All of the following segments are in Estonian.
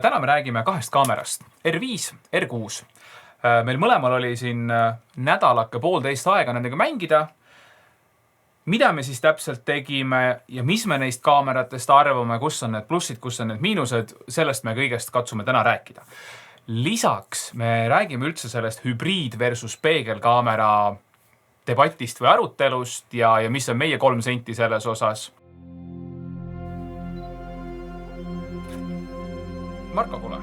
Täna me räägime kahest kaamerast, R5, R6. Meil mõlemal oli siin nädalake poolteist aega nendega mängida. Mida me siis täpselt tegime ja mis me neist kaameratest arvame, kus on need plussid, kus on need miinused, sellest me kõigest katsume täna rääkida. Lisaks me räägime üldse sellest hübriid versus peegelkaamera debatist või arutelust ja mis on meie 3 senti selles osas. Marko, kuule,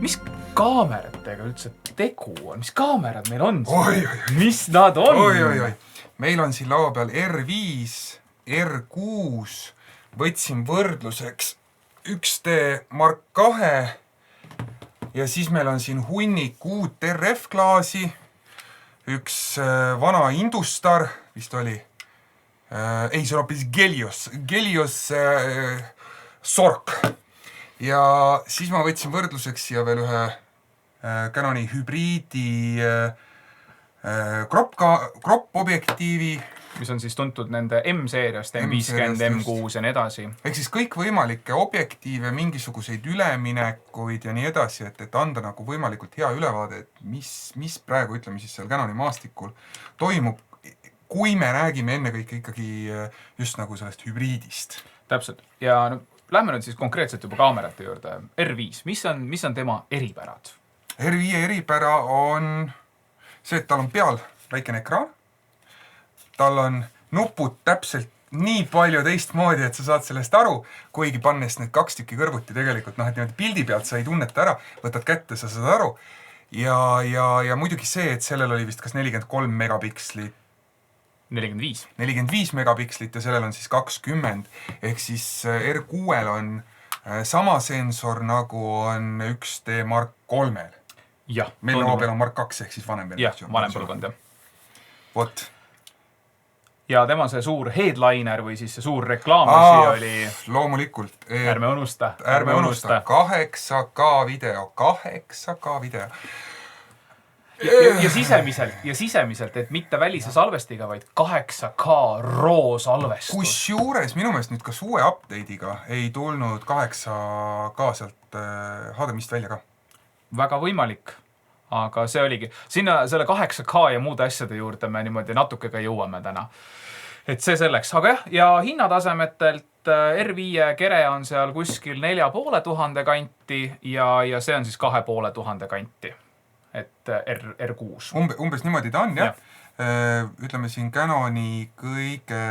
mis kaameratega üldse tegu on? Mis kaamerad meil on? Mis nad on? Meil on siin laua peal R5, R6, võtsin võrdluseks 1D Mark II ja siis meil on siin hunnik uut RF-klaasi, üks vana Industar, vist oli, ei, see on hoopis Gelios Sork. Ja siis ma võtsin võrdluseks siia veel ühe Canoni hübriidi crop-objektiivi. Mis on siis tuntud nende M-seeriast, M50, M6 ja nii edasi. Ehk siis kõik võimalikke objektiive, mingisuguseid üleminekuid ja nii edasi, et anda nagu võimalikult hea ülevaade, et mis praegu, ütleme siis seal Canoni maastikul toimub, kui me räägime ennekõike ikkagi just nagu sellest hübriidist. Täpselt. Ja lähme nüüd siis konkreetselt juba kaamerate juurde. R5, mis on tema eripärad? R5 eripära on see, et tal on peal väikene ekraan. Tal on nupud täpselt nii palju teistmoodi, et sa saad sellest aru, kuigi pannes need 2 tükki kõrvuti tegelikult, et niimoodi pildi pealt sa ei tunneta ära, võtad kätte, sa saad aru. Ja muidugi see, et sellel oli vist kas 43 megapikslit, 45 megapikslit ja sellel on siis 20, ehk siis R6-l on sama sensor nagu on 1D Mark III-l. Jah. Meil laua peal on Mark II ehk siis vanem versioon. Jah, vanem põlvkond, jah. Vot. Ja tema see suur headliner või siis see suur reklaamasi oli... Loomulikult. Ärme unusta. 8K video. Ja sisemiselt, et mitte välise salvestiga, vaid 8K RAW salvestus. Kusjuures minu meelest nüüd kas uue update'iga ei tulnud 8K sealt HDMI-st välja ka. Väga võimalik, aga see oligi. Sinna selle 8K ja muude asjade juurde me niimoodi natuke ka jõuame täna. Et see selleks. Aga jah, ja hinnatasemetelt R5 kere on seal kuskil 4500 kanti ja see on siis 2500 kanti. Et R6. Umbes niimoodi ta on, jah. Ütleme siin Canoni kõige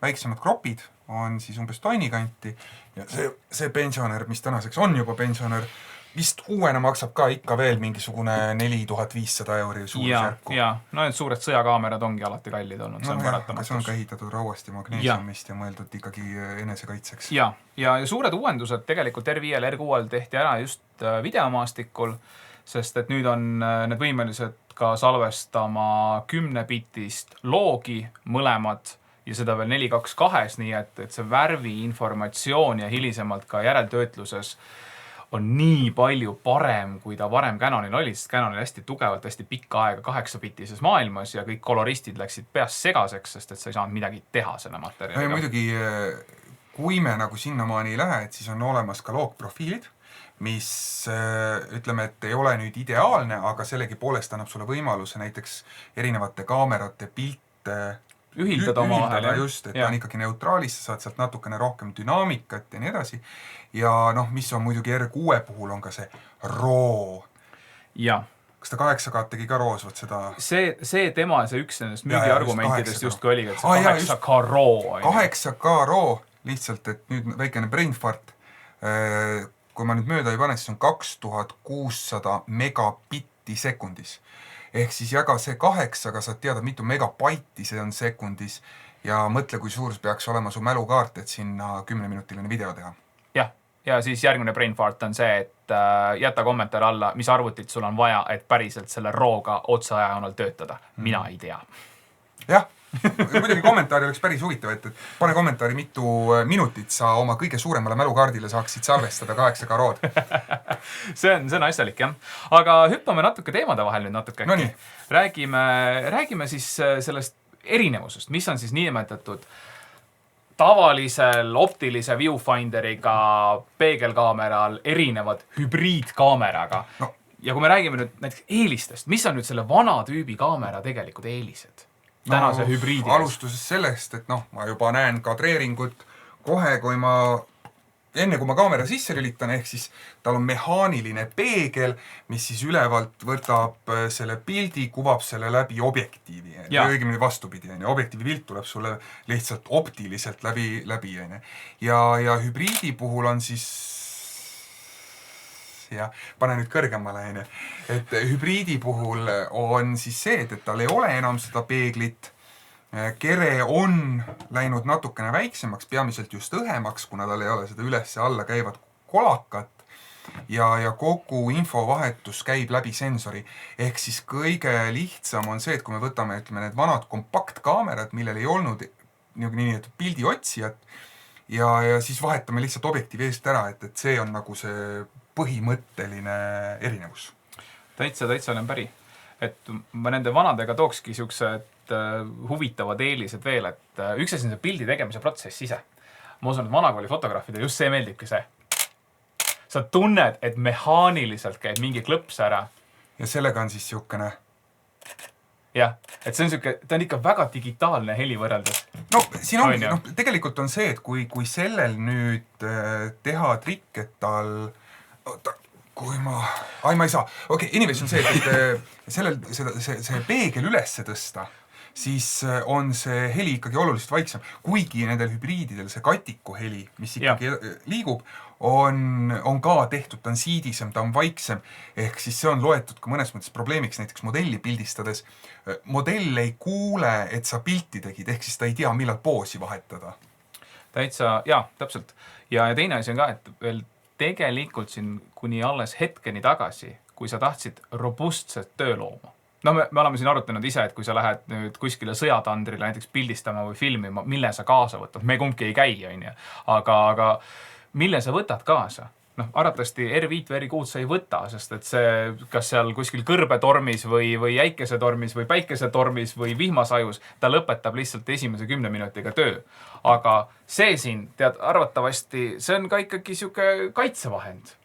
väiksemad kropid on siis umbes tonni kanti ja see pensionär, mis tänaseks on juba pensionär, vist uuena maksab ka ikka veel mingisugune 4500 € suurusjärku. Ja, no need suured sõjakaamerad ongi alati kallid olnud. No jah, aga see on ka ehitatud rauast ja magneesiumist ja mõeldud ikkagi enesekaitseks. Ja suured uuendused tegelikult R5-l, R6-l tehti ära just videomaastikul, sest et nüüd on need võimelised ka salvestama 10-bitist loogi mõlemad ja seda veel 4.2.2, nii et see värvi informatsioon ja hilisemalt ka järeltöötluses on nii palju parem, kui ta varem Canonil oli, sest Canon oli hästi tugevalt, hästi pikka aega 8-bitises maailmas ja kõik koloristid läksid peast segaseks, sest et sa ei saanud midagi teha selle materjaliga. Ja muidugi, kui me nagu sinnamaani ei lähe, et siis on olemas ka loogprofiilid, mis ütleme, et ei ole nüüd ideaalne, aga sellegi poolest annab sulle võimaluse näiteks erinevate kaamerate pilte ühildada omavahel. Just, et ta on ikkagi neutraalis, sa saad sealt natukene rohkem dünaamikat ja nii edasi. Ja mis on muidugi R6 puhul on ka see RAW. Ja. Kas ta 8K tegi ka RAWs, võt seda? See tema, see üks nendest müügiargumentidest just kui oligi, et see 8K RAW. 8K RAW, lihtsalt, et nüüd väikene brainfart. Kui ma nüüd mööda ei pane, siis on 2600 megabitti sekundis. Ehk siis jaga see 8-ga, saad teada, mitu megabaiti see on sekundis ja mõtle, kui suur peaks olema su mälukaart, et sinna 10-minutiline video teha. Ja siis järgmine brainfart on see, et jäta kommentaar alla, mis arvutit sul on vaja, et päriselt selle RAW-ga otseajajonal töötada. Mina ei tea. Jah, muidugi kommentaari oleks päris huvitav, et pane kommentaari, mitu minutit sa oma kõige suuremale mälukaardile saaksid salvestada 8K RAW-d. See on asjalik, jah. Aga hüppame natuke teemade vahel nüüd natuke. No nii. Räägime siis sellest erinevusest, mis on siis niimetatud tavalisel optilise viewfinderiga peegelkaameral erinevad hübriidkaameraga. No. Ja kui me räägime nüüd näiteks eelistest, mis on nüüd selle vana tüübi kaamera tegelikult eelised? Tänase hübriidi. Alustuses sellest, et ma juba näen kadreeringut kohe, enne kui ma kaamera sisse lülitan, ehk siis tal on mehaaniline peegel, mis siis ülevalt võtab selle pildi, kuvab selle läbi objektiivi. Õigemini vastupidi. Objektiivi pilt tuleb sulle lihtsalt optiliselt läbi. Ja hübriidi puhul on siis pane nüüd kõrgemale. Et hübriidi puhul on siis see, et tal ei ole enam seda peeglit. Kere on läinud natukene väiksemaks, peamiselt just õhemaks, kuna tal ei ole seda üles ja alla käivat kolakat. Ja kogu infovahetus käib läbi sensori. Ehk siis kõige lihtsam on see, et kui me võtame need vanad kompaktkaamerad, millel ei olnud nii pildi otsijat ja siis vahetame lihtsalt objektiivi eest ära, et see on nagu see põhimõtteline erinevus. Täitsa olen päri. Et ma nende vanadega tookski siuksed huvitavad eelised veel, et üks asi on see pildi tegemise protsess ise. Ma usun, et vanakooli fotograafide just see meeldibki see. Sa tunned, et mehaaniliselt käib mingi klõps ära. Ja sellega on siis siukene. Jah, et see on siuke, ta on ikka väga digitaalne heli võrreldes. No siin ongi, tegelikult on see, et kui sellel nüüd teha trikk, et tal ma ei saa. Okei, inimesi on see, et see peegel üles tõsta, siis on see heli ikkagi oluliselt vaiksem. Kuigi nendel hübriididel see katiku heli, mis ikkagi liigub, on ka tehtud, ta on siidisem, ta on vaiksem. Ehk siis see on loetud ka mõnes mõttes probleemiks näiteks modelli pildistades. Modell ei kuule, et sa pilti tegid, ehk siis ta ei tea, millal poosi vahetada. Täitsa, täpselt. Ja teine asi on ka, et veel tegelikult siin kuni alles hetkeni tagasi, kui sa tahtsid robustset töölooma. Me oleme siin arutanud ise, et kui sa lähed nüüd kuskile sõjatandrile näiteks pildistama või filmima, mille sa kaasa võtad. Me kumbki ei käi, aga mille sa võtad kaasa? Arvatavasti R5 või R6 sa ei võta, sest et see, kas seal kuskil kõrbetormis või jäikesetormis või päikesetormis või vihmasajus, ta lõpetab lihtsalt esimese 10 minutiga töö. Aga see siin, arvatavasti, see on ka ikkagi siuke kaitsevahend.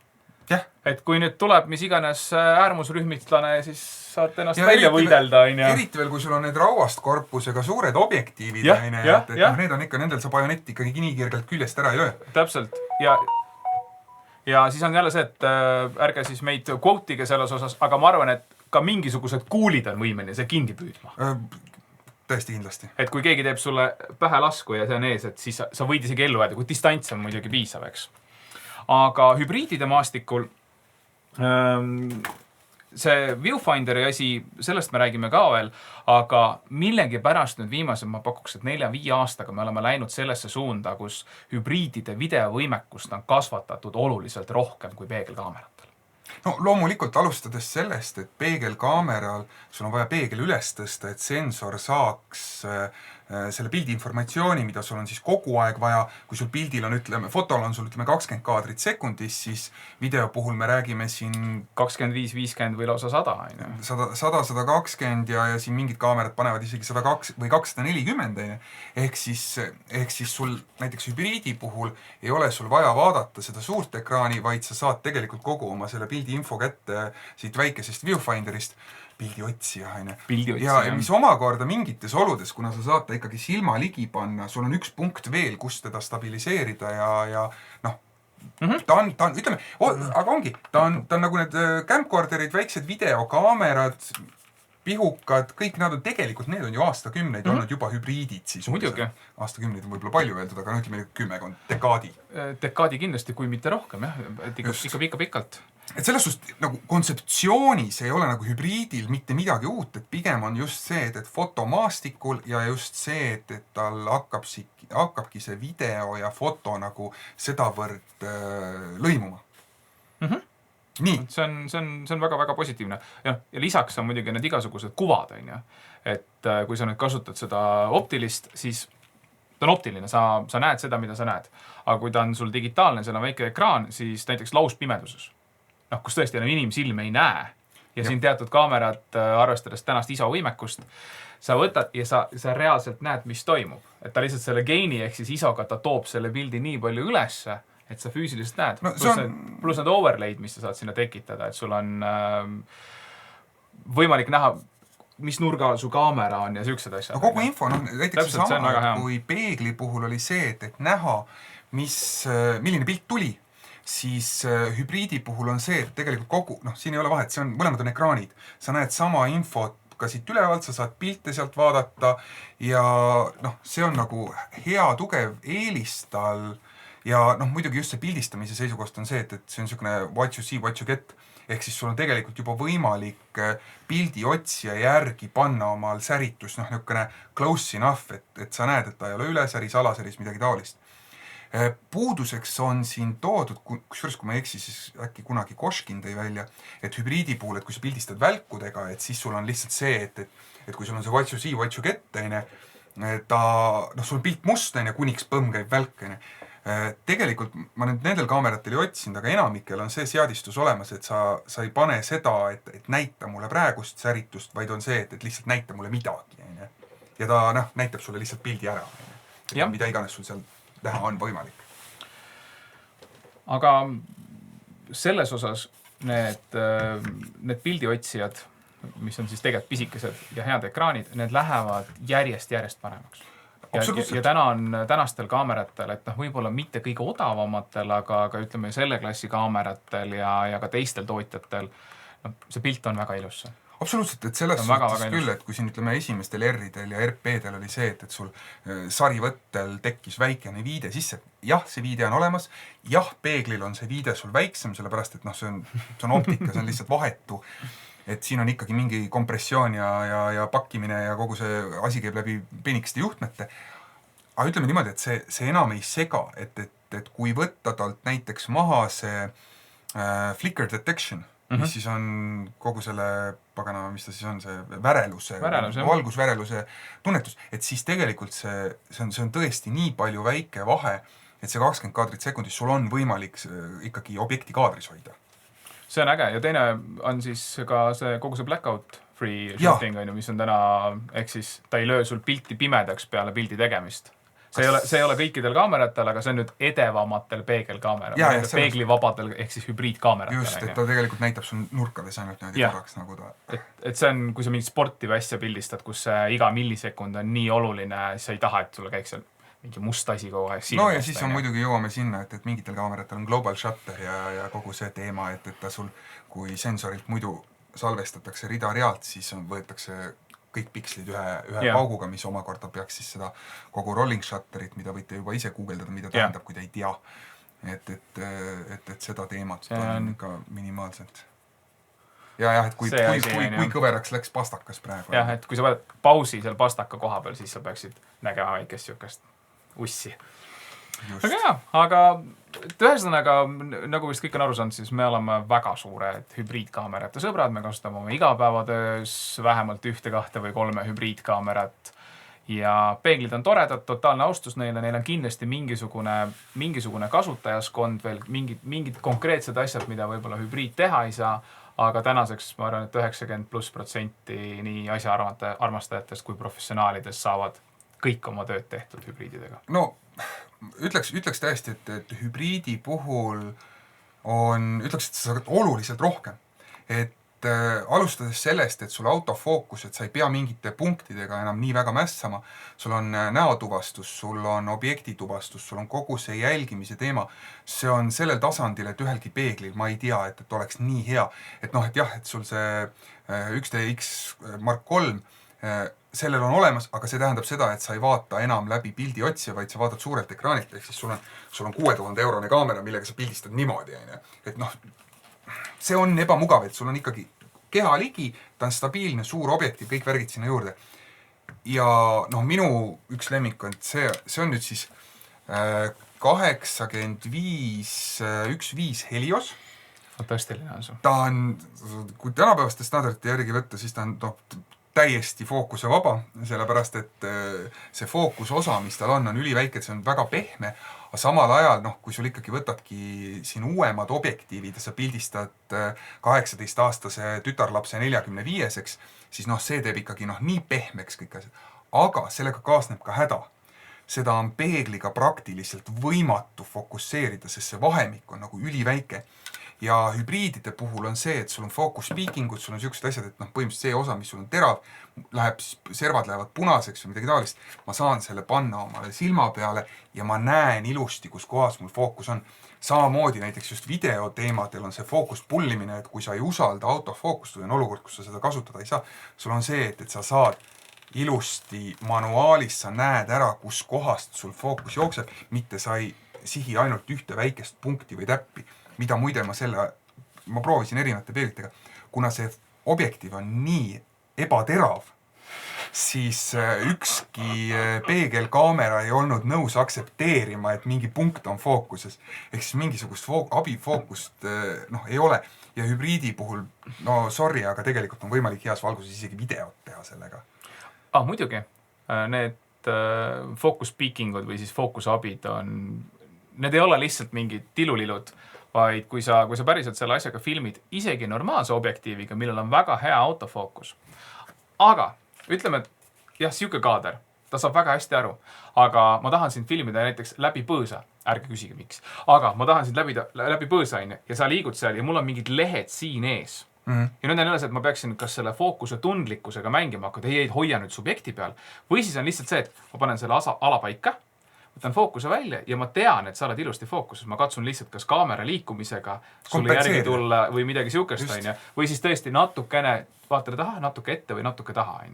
Et kui nüüd tuleb mis iganes äärmusrühmitlane, siis saad ennast välja võidelda. Eriti veel, kui sul on need rauast korpusega suured objektiivid, need on ikka, nendel sa bajonetti ikkagi nii kirgelt küljest ära ei löö. Täpselt. Ja siis on jälle see, et ärge siis meid quote'ige selles osas, aga ma arvan, et ka mingisugused kuulid on võimeline see kinni püüdma. Tõesti kindlasti. Et kui keegi teeb sulle pähe lasku ja see on ees, et siis sa võid isegi ellu jääda, kui distants on muidugi piisav, eks. Aga hübriidide maastikul see viewfinderi asi, sellest me räägime ka veel, aga millegi pärast nüüd viimased, ma pakuks, et 4-5 aastaga me oleme läinud sellesse suunda, kus hübriidide videovõimekust on kasvatatud oluliselt rohkem kui peegelkaameratel. No loomulikult alustades sellest, et peegelkaameral sul on vaja peegel üles tõsta, et sensor saaks selle pildi informatsiooni, mida sul on siis kogu aeg vaja, kui sul pildil on, fotol on sul 20 kaadrit sekundis, siis video puhul me räägime siin 25, 50 või lausa 100. 100, 120 ja siin mingid kaamerad panevad isegi 102 või 240. Ehk siis sul näiteks hübriidi puhul ei ole sul vaja vaadata seda suurt ekraani, vaid sa saad tegelikult kogu oma selle pildi info kätte siit väikesest viewfinderist. Pildi otsija. Ja mis omakorda mingites oludes, kuna sa saad ta ikkagi silma ligi panna, sul on üks punkt veel, kus teda stabiliseerida ja ta on, ütleme, aga ongi, ta on nagu need camcorderid, väiksed videokaamerad, pihukad, kõik nad on tegelikult, need on ju aastakümneid olnud juba hübriidid siis. Muidugi. Aastakümneid on võib-olla palju öeldud, aga ütleme kümmekond, dekaadi. Dekaadi kindlasti, kui mitte rohkem, et ikka pikalt. Et selles suhtes nagu kontseptsioonis ei ole nagu hübriidil mitte midagi uut, et pigem on just see, et fotomaastikul ja just see, et tal hakkabki see video ja foto nagu sedavõrd lõimuma. Nii. See on väga-väga positiivne. Ja lisaks on muidugi need igasugused kuvad. Et kui sa nüüd kasutad seda optilist, siis ta on optiline, sa näed seda, mida sa näed. Aga kui ta on sul digitaalne, seal on väike ekraan, siis näiteks lauspimeduses. Kus tõesti inimsilm ei näe. ja siin teatud kaamerad, arvestades tänast ISO võimekust, sa võtad ja sa reaalselt näed, mis toimub. Et ta lihtsalt selle gaini ehk siis ISO-ga ta toob selle pildi nii palju ülesse, et sa füüsiliselt näed. No, plus need overlaid, mis sa saad sinna tekitada, et sul on võimalik näha, mis nurga su kaamera on ja siuksed asjad. No kogu info, näiteks sama, kui peegli puhul oli see, et näha, milline pilt tuli, siis hübriidi puhul on see, et tegelikult kogu, siin ei ole vahet, mõlemad on ekraanid. Sa näed sama infot ka siit ülevalt, sa saad pilte sealt vaadata ja see on nagu hea, tugev eelistal ja muidugi just see pildistamise seisukohast on see, et see on niisugune what you see, what you get. Ehk siis sul on tegelikult juba võimalik pildi otsija järgi panna omal säritus, niisugune close enough, et sa näed, et ta ei ole ülesäris, alasäris, midagi taolist. Puuduseks on siin toodud, kusjuures kui ma eksi, siis äkki kunagi Koškin tõi välja, et hübriidi puhul, et kui sa pildistad välkudega, et siis sul on lihtsalt see, et kui sul on see what you see, what you get, sul on pilt must, kuniks põmm käib välk. Tegelikult ma nüüd nendel kaameratel ei otsinud, aga enamikel on see seadistus olemas, et sa ei pane seda, et näita mulle praegust säritust, vaid on see, et lihtsalt näita mulle midagi. Ja ta näitab sulle lihtsalt pildi ära. Mida iganes sul seal näha on võimalik. Aga selles osas need pildiotsijad, mis on siis tegelikult pisikesed ja head ekraanid, need lähevad järjest paremaks. Ja tänastel kaameratel, et võib-olla mitte kõige odavamatel, aga ütleme selle klassi kaameratel ja ka teistel tootjatel, see pilt on väga ilus. Absoluutselt, et selles suhtes küll, et kui siin ütleme esimestel R-idel ja RP-del oli see, et sul sarivõttel tekkis väikene viide sisse. Jah, see viide on olemas. Jah, peeglil on see viide sul väiksem, sellepärast, et see on optika, see on lihtsalt vahetu. Et siin on ikkagi mingi kompressioon ja pakkimine ja kogu see asi käib läbi penikeste juhtmete. Aga ütleme niimoodi, et see enam ei sega, et kui võtta talt näiteks maha see flicker detection, mis siis on kogu selle pagana, mis ta siis on, see valgusväreluse tunnetus, et siis tegelikult see on tõesti nii palju väike vahe, et see 20 kaadrit sekundis sul on võimalik ikkagi objekti kaadris hoida. See on äge ja teine on siis ka kogu see blackout free shooting, mis on täna, ehk siis ta ei löö sul pilti pimedaks peale pildi tegemist. See ei ole kõikidel kaameratel, aga see on nüüd edevamatel peegelkaameratel, peeglivabadel ehk siis hübriidkaameratel. Just, et ta tegelikult näitab sul nurkades ainult niimoodi korraks nagu ta. Et see on, kui sa mingit sporti asja pildistad, kus iga millisekund on nii oluline, siis sa ei taha, et sulle käiks seal mingi must asi kogu aeg silma. No ja siis on muidugi jõuame sinna, et mingitel kaameratel on global shutter ja kogu see teema, et ta sul, kui sensorilt muidu salvestatakse rida realt, siis võetakse kõik pikslid ühe pauguga, mis omakorda peaks siis seda kogu rolling shutterit, mida võite juba ise guugeldada, mida tähendab, kui te ei tea. Et seda teemat on ikka minimaalselt. Ja, et kui kõveraks läks pastakas praegu. Jah, et kui sa võtad pausi seal pastaka koha peal, siis sa peaksid nägema väikest siukest ussi. Aga jah, aga ühesõnaga, nagu vist kõik on aru saanud, siis me oleme väga suured hübriidkaamerate sõbrad, me kasutame oma igapäevatöös vähemalt 1, 2 või 3 hübriidkaamerat ja peeglid on toredad, totaalne austus neile on kindlasti mingisugune kasutajaskond veel, mingid konkreetsed asjad, mida võib-olla hübriid teha ei saa, aga tänaseks ma arvan, et 90+% nii asja armastajatest kui professionaalidest saavad kõik oma tööd tehtud hübriididega. No, ütleks täiesti, et hübriidi puhul ütleks, et sa saad oluliselt rohkem. Et alustades sellest, et sul autofookus, et sa ei pea mingite punktidega enam nii väga mässama, sul on näotuvastus, sul on objektituvastus, sul on kogu see jälgimise teema, see on sellel tasandil, et ühelgi peeglil ma ei tea, et oleks nii hea. Et jah, et sul see 1DX Mark 3, sellel on olemas, aga see tähendab seda, et sa ei vaata enam läbi pildi otsija, vaid sa vaatad suurelt ekraanilt, ehk siis sul on 6000 eurone kaamera, millega sa pildistad niimoodi. Et see on ebamugav, et sul on ikkagi keha ligi, ta on stabiilne, suur objektiiv, kõik värgid sinna juurde. Ja minu üks lemmik on, see on nüüd siis 85-1.5 Helios. Fantastiline on see. Ta on, kui tänapäevaste standardite järgi võtta, siis ta on täiesti fookuse vaba, sellepärast et see fookusosa, mis tal on üliväike, et see on väga pehme, aga samal ajal, kui sul ikkagi võtadki siin uuemad objektiivid ja sa pildistad 18-aastase tütarlapse 45-seks, siis see teeb ikkagi nii pehmeks kõik asjad. Aga sellega kaasneb ka häda. Seda on peegliga praktiliselt võimatu fokusseerida, sest see vahemik on nagu üliväike. Ja hübriidide puhul on see, et sul on focus peakingud, sul on sellised asjad, et põhimõtteliselt see osa, mis sul on terav, servad lähevad punaseks või midagi taolist, ma saan selle panna omale silma peale ja ma näen ilusti, kus kohas mul fookus on. Samamoodi näiteks just videoteemadel on see fookus pullimine, et kui sa ei usalda autofookust või on olukord, kus sa seda kasutada ei saa, sul on see, et sa saad ilusti manuaalis, sa näed ära, kus kohast sul fookus jookseb, mitte sa ei sihi ainult ühte väikest punkti või täppi, mida muide ma proovisin erinevate peeglitega. Kuna see objektiiv on nii ebaterav, siis ükski peegelkaamera ei olnud nõus aksepteerima, et mingi punkt on fookuses. Ehk siis mingisugust abifookust ei ole. Ja hübriidi puhul, sorry, aga tegelikult on võimalik heas valguses isegi videot teha sellega. Muidugi. Need focus peakingud või siis fookusabid need ei ole lihtsalt mingid tilulilud, vaid kui sa päriselt selle asjaga filmid isegi normaalse objektiiviga, millel on väga hea autofookus. Aga ütleme, et jah, siuke kaader, ta saab väga hästi aru, aga ma tahan sind filmida näiteks läbi põõsa, ärge küsige miks, aga ma tahan sind läbi põõsa ja sa liigud seal ja mul on mingid lehed siin ees. Ja nüüd on jälle see, et ma peaksin kas selle fookuse tundlikkusega mängima hakata, ei hoia nüüd subjekti peal, või siis on lihtsalt see, et ma panen selle alapaika, võtan fookuse välja ja ma tean, et sa oled ilusti fookuses. Ma katsun lihtsalt kas kaamera liikumisega sulle järgi tulla või midagi siukest, või siis tõesti natukene vaatad taha, natuke ette või natuke taha.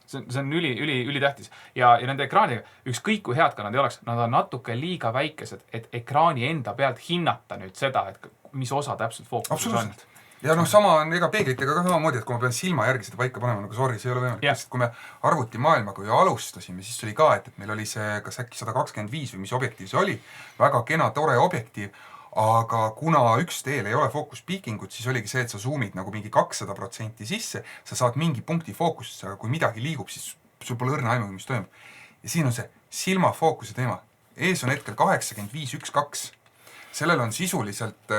See on üli tähtis. Ja nende ekraaniga, ükskõik kui head ka nad ei oleks, nad on natuke liiga väikesed, et ekraani enda pealt hinnata nüüd seda, et mis osa täpselt fookuses on. Ja sama on ega peeglitega ka samamoodi, et kui ma pean silma järgi seda paika panema, sorry, see ei ole võimalik. Sest kui me arvutimaailmaga ju alustasime, siis oli ka, et meil oli see kas äkki 125 või mis objektiiv see oli, väga kena, tore objektiiv, aga kuna üks teel ei ole focus peakingut, siis oligi see, et sa zoomid nagu mingi 200% sisse, sa saad mingi punkti fookusesse, aga kui midagi liigub, siis sul pole õrna aimu, mis toimub. Ja siin on see silmafookuse teema. Ees on hetkel 85-1-2. Sellel on sisuliselt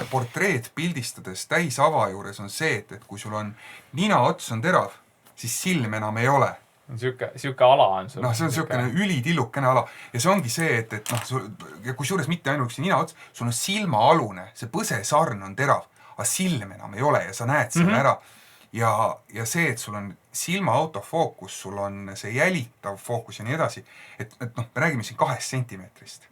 portreed pildistades täisava juures on see, et kui sul on nina ots on terav, siis silm enam ei ole. Siuke ala on sul. See on siukene ülitillukene ala. Ja see ongi see, et kui suures mitte ainuüksi nina ots, sul on silmaalune, see põsesarn on terav, aga silm enam ei ole ja sa näed selle ära. Ja see, et sul on silma autofookus, sul on see jälitav fookus ja nii edasi, et me räägime siin 2 sentimeetrist.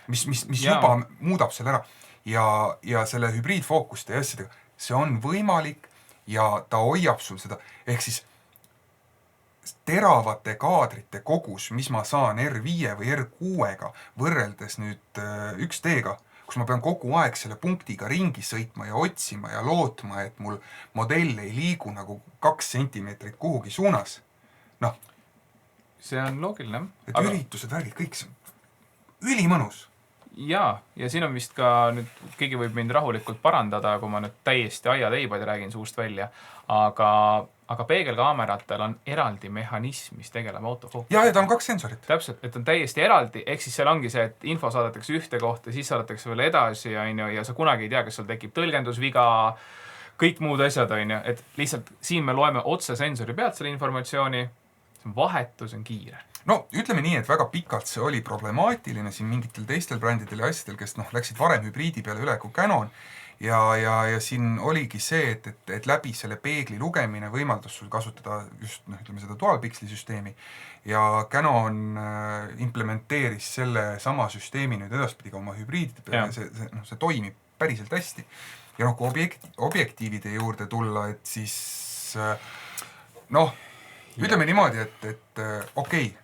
Mis juba muudab selle ära. Ja selle hübriidfookuste ja asjadega, see on võimalik ja ta hoiab sul seda, ehk siis teravate kaadrite kogus, mis ma saan R5 või R6-ga võrreldes nüüd 1D-ga, kus ma pean kogu aeg selle punktiga ringi sõitma ja otsima ja lootma, et mul modell ei liigu nagu 2 sentimeetrit kuhugi suunas. See on loogiline. Et üritused värgid, kõik see ülimõnus. Ja siin on vist ka nüüd, keegi võib mind rahulikult parandada, kui ma nüüd täiesti aiateibaid räägin suust välja, aga peegelkaameratel on eraldi mehhanism, mis tegeleb autofookusega. Ja ta on 2 sensorit. Täpselt, et on täiesti eraldi, ehk siis seal ongi see, et info saadetakse ühte kohta, siis saadetakse veel edasi, ja sa kunagi ei tea, kas seal tekib tõlgendusviga, kõik muud asjad, et lihtsalt siin me loeme otse sensori pealt selle informatsiooni, see on vahetu, see on kiire. Ütleme nii, et väga pikalt see oli problemaatiline siin mingitel teistel brändidel ja asjadel, kes läksid varem hübriidi peale üle kui Canon ja siin oligi see, et läbi selle peegli lugemine võimaldas sul kasutada just seda dual-pixli süsteemi ja Canon implementeeris selle sama süsteemi nüüd edaspidi ka oma hübriidide peale ja see toimib päriselt hästi. Ja kui objektiivide juurde tulla, et siis ütleme niimoodi, et okei,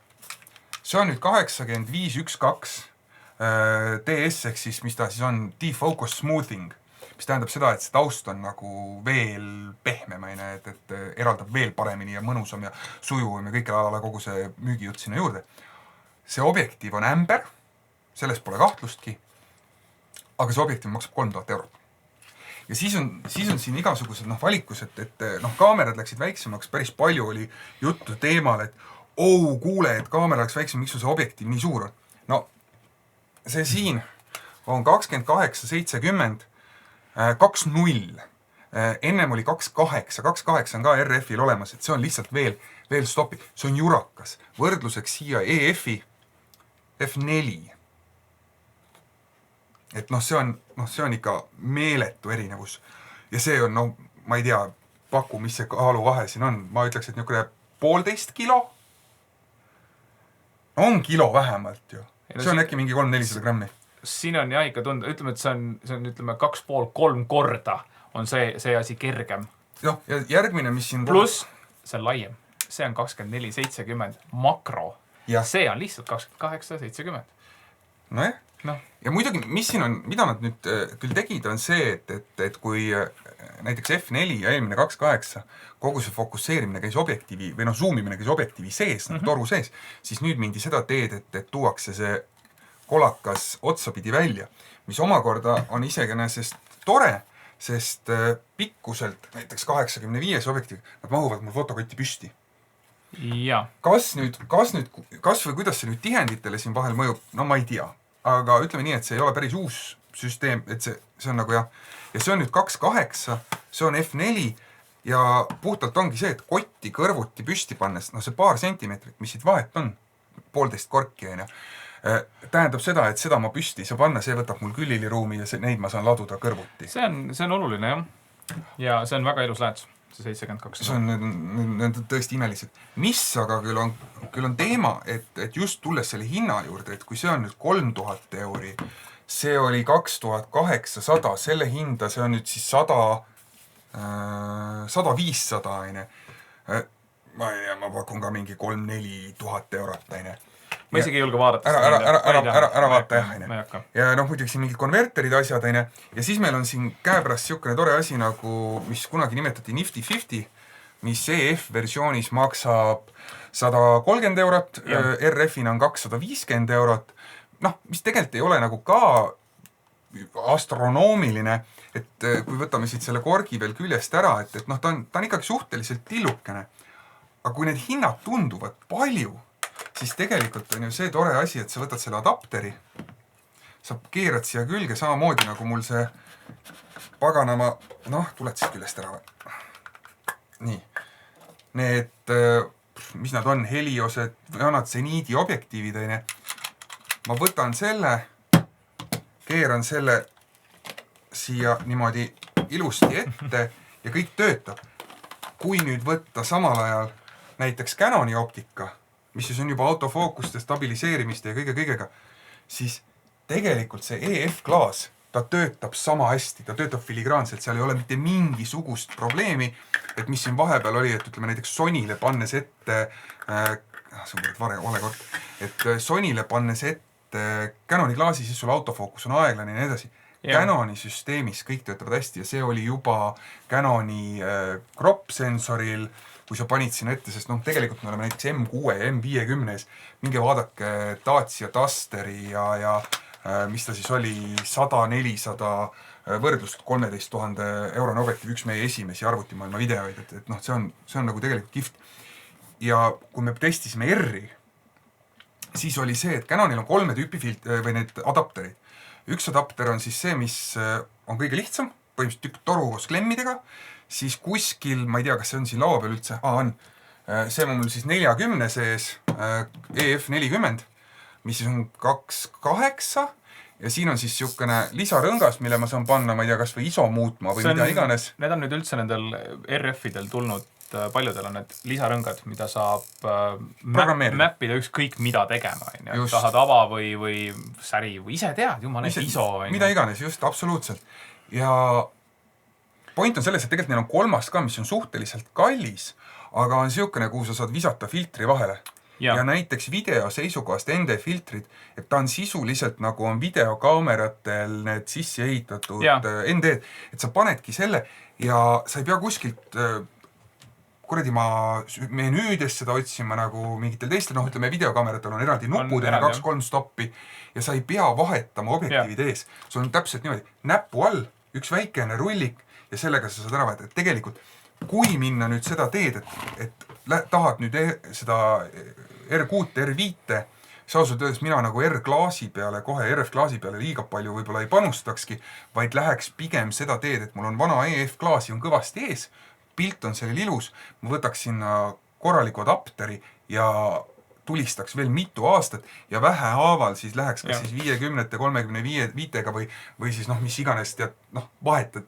see on nüüd 85-1-2 DS, ehk siis mis ta siis on defocus smoothing, mis tähendab seda, et see taust on nagu veel pehmemaine, et eraldab veel paremini ja mõnusam ja sujuvam ja kõikjal alale kogu see müügijutt sinna juurde. See objektiiv on ämber, selles pole kahtlustki, aga see objektiiv maksab 3000 €. ja siis on siin igasugused valikus, et kaamerad läksid väiksemaks, päris palju oli juttu teemal, et kuule, et kaamera läks väiksem, miks sul see objektiiv nii suur on? No see siin on 28-70 2.0. Ennem oli 2.8, 2.8 on ka RF-il olemas, et see on lihtsalt veel stopi, see on jurakas. Võrdluseks siia EF-i F4. Et see on ikka meeletu erinevus. Ja see on, ma ei tea, paku, mis see kaaluvahe siin on. Ma ütleks, et niisugune 1,5 kilo. On kilo vähemalt ju. See on äkki mingi 300-400 grammi. Siin on jah ikka tunda, ütleme, et see on 2,5-3 korda on see asi kergem. Ja järgmine, mis siin... Plus see on laiem. See on 24-70 makro. Ja see on lihtsalt 28-70. Nojah. Ja muidugi, mis siin on, mida nad nüüd küll tegid, on see, et kui näiteks F4 ja eelmine 2.8 kogu see fokusseerimine käis objektiivi, või zoomimine käis objektiivi sees, toru sees, siis nüüd mindi seda teed, et tuuakse see kolakas otsapidi välja, mis omakorda on iseenesest tore, sest pikkuselt, näiteks 85 objektiiv, nad mahuvad mul fotokotti püsti. Ja. Kas või kuidas see nüüd tihenditele siin vahel mõjub, no ma ei tea. Aga ütleme nii, et see ei ole päris uus süsteem, et see on nagu jah. Ja see on nüüd 2.8, see on F4 ja puhtalt ongi see, et kotti kõrvuti püsti pannes, see paar sentimeetrit, mis siit vahet on, 1,5 korki, tähendab seda, et seda ma püsti ei saa panna, see võtab mul küliliruumi ja neid ma saan laduda kõrvuti. See on oluline, jah. Ja see on väga ilus lähedus, see 72. See on tõesti imelised. Mis aga küll on teema, et just tulles selle hinna juurde, et kui see on nüüd 3000 euri, see oli 2800, selle hinda, see on nüüd siis 100-500, ma ei tea, ma pakun ka mingi 3-4 tuhat eurot, Ma isegi ei julge vaadata. Ära vaata, jah. Ja muidugi siin mingid konverterid asjad, ja siis meil on siin käepärast siukene tore asi nagu, mis kunagi nimetati Nifty 50, mis EF-versioonis maksab 130 eurot, RF-ina on 250 eurot, mis tegelikult ei ole nagu ka astronoomiline, et kui võtame siit selle korgi veel küljest ära, et ta on ikkagi suhteliselt tillukene, aga kui need hinnad tunduvad palju, siis tegelikult on ju see tore asi, et sa võtad selle adapteri, sa keerad siia külge samamoodi nagu mul see paganama, tuled siit küljest ära. Nii. Need, mis nad on, Heliosed, vanad seniidi objektiivid, ma võtan selle, keeran selle siia niimoodi ilusti ette ja kõik töötab. Kui nüüd võtta samal ajal näiteks Canoni optika, mis siis on juba autofookuste, stabiliseerimiste ja kõigega, siis tegelikult see EF-klaas, ta töötab sama hästi, ta töötab filigraanselt, seal ei ole mitte mingisugust probleemi, et mis siin vahepeal oli, et ütleme näiteks Sonyle pannes ette, et Sonyle pannes ette Canoni klaasi, siis sul autofookus on aeglane ja nii edasi. Canoni süsteemis kõik töötavad hästi ja see oli juba Canoni crop-sensoril, kui sa panid sinna ette, sest tegelikult me oleme näiteks M6 ja M50-s, minge vaadake Dacia Dusteri ja mis ta siis oli, 100-400 võrdlust 13 000 eurone objektiiv, üks meie esimesi arvutimaailma videoid, et see on nagu tegelikult kihvt. Ja kui me testisime R-i, siis oli see, et Canonil on 3 tüüpi või need adapterid. Üks adapter on siis see, mis on kõige lihtsam, põhimõtteliselt tükk toru koos klemmidega, siis kuskil, ma ei tea, kas see on siin laua peal üldse, on, see on mul siis 40 sees, EF40, mis siis on 2.8 ja siin on siis siukene lisarõngas, mille ma saan panna, ma ei tea, kas või ISO muutma või mida iganes. Need on nüüd üldse nendel RF-idel tulnud, paljudel on need lisarõngad, mida saab mäppida ükskõik mida tegema. Tahad ava või säri või ise tead, jumal need ISO. Mida iganes, just, absoluutselt. Ja point on selles, et tegelikult neil on 3. ka, mis on suhteliselt kallis, aga on siukene, kuhu sa saad visata filtri vahele. Ja näiteks video seisukohast ND filtrid, et ta on sisuliselt nagu on videokaameratel need sisse ehitatud ND, et sa panedki selle ja sa ei pea kuskilt kuradi ma menüüdes seda otsima nagu mingitel teistel, ütleme videokaameratel on eraldi nupud ja 2-3 stoppi ja sa ei pea vahetama objektiivide ees. Sul on täpselt niimoodi näpu all üks väikene rullik ja sellega sa saad ära vahetada. Et tegelikult, kui minna nüüd seda teed, et tahad nüüd seda R6, R5, see ausalt öeldes mina nagu R-klaasi peale, kohe RF-klaasi peale liiga palju võib-olla ei panustakski, vaid läheks pigem seda teed, et mul on vana EF-klaasi on kõvasti ees, pilt on sellel ilus, ma võtaks sinna korraliku adapteri ja tulistaks veel mitu aastat ja vähehaaval siis läheks kas siis 50, 35-ga või siis mis iganes tead, vahetad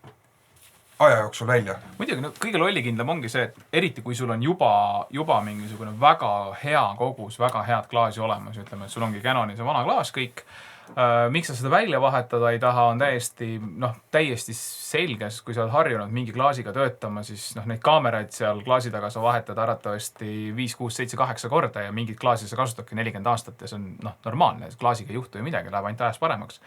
aja jooksul välja. Muidugi, kõige lollikindlam ongi see, et eriti kui sul on juba mingisugune väga hea kogus, väga head klaasi olemas, ütleme, et sul ongi Canoni see vana klaas kõik, miks sa seda välja vahetada ei taha, on täiesti selge, sest kui sa oled harjunud mingi klaasiga töötama, siis neid kaameraid seal klaasi taga sa vahetad arvatavasti 5, 6, 7, 8 korda ja mingit klaasi sa kasutadki 40 aastat ja see on normaalne, klaasiga ei juhtu ju midagi, läheb ainult ajas paremaks.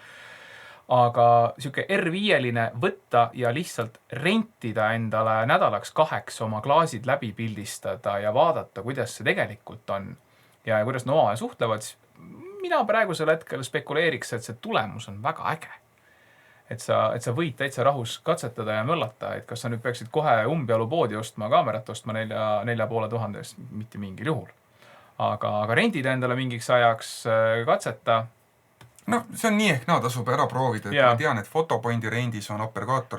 Aga siuke R5-line võtta ja lihtsalt rentida endale nädalaks 2 oma klaasid läbi pildistada ja vaadata, kuidas see tegelikult on ja kuidas nad omavahel suhtlevad, mina praegusel hetkel spekuleeriks, et see tulemus on väga äge. Et sa võid täitsa rahus katsetada ja möllata, et kas sa nüüd peaksid kohe umbjalu poodi ostma, kaamerat ostma 4500 eest, mitte mingil juhul. Aga rendida endale mingiks ajaks katseta. See on nii ehk naa tasub ära proovida, et ma tean, et Fotopointi rendis on operaator